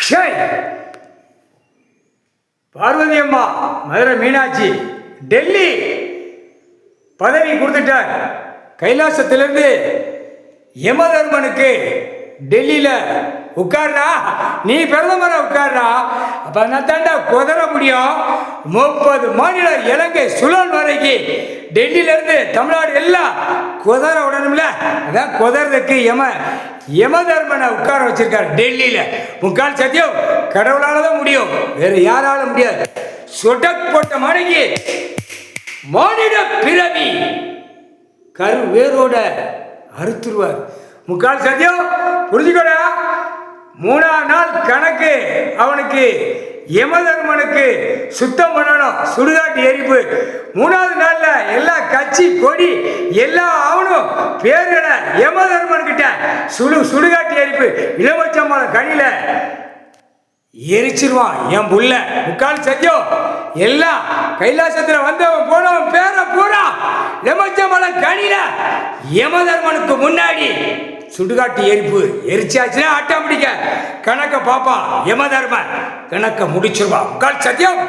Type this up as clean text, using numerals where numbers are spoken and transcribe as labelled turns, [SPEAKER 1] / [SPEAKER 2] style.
[SPEAKER 1] ஷேய் பார்வதி அம்மா, மதுரை மீனாட்சி, டெல்லி பதவி கொடுத்துட்டார். கைலாசத்திலிருந்து யமதர்மனுக்கு டெல்லியில் உட்கார்றா, நீ பிரதமரை உட்கார்றா. அப்போ நான் தாண்டா குதிர முடியும். 30 மாநில இலங்கை சுழல் வரைக்கும் டெல்லியிலேருந்து தமிழ்நாடு எல்லாம் குதிர விடணும்ல. அதான் குதிரதுக்கு யமதர்மனை உட்கார வச்சிருக்காரு டெல்லியில். முக்கால் சத்தியம் கடவுளால தான் முடியும், வேற யாரால முடியாது. சொடக் போட்ட மணிக்கு மானிட பிறவி கரு வேரோட அறுத்துருவார். முக்கால் சத்தியம் புரிஞ்சுக்கடா. 3ஆம் நாள் கணக்கு அவனுக்கு யமதர்மனுக்கு சுத்தம் பண்ணணும், சுடுகாட்டு எரிப்பு. 3வது நாள்ல எல்லா கட்சி கொடி எல்லாம் அவனும் பேர்களை யமதர்மன் கிட்ட சுடுகாட்டு எரிப்பு. இளவச்சமான கனியில எரிச்சிருவான் என் புள்ள. முக்கால் சத்தியம் எல்லாம் கைலாசத்துல வந்தவன் போனவன் பேரை பூரா இளவச்சமான கனியில யமதர்மனுக்கு முன்னாடி சுடுகாட்டு எரிப்பு. எரிச்சாச்சுன்னா ஆட்டோமேட்டிக்கா கணக்க பாப்பா யமதர்மன் கணக்க முடிச்சிருவான். முக்கால் சத்தியம்.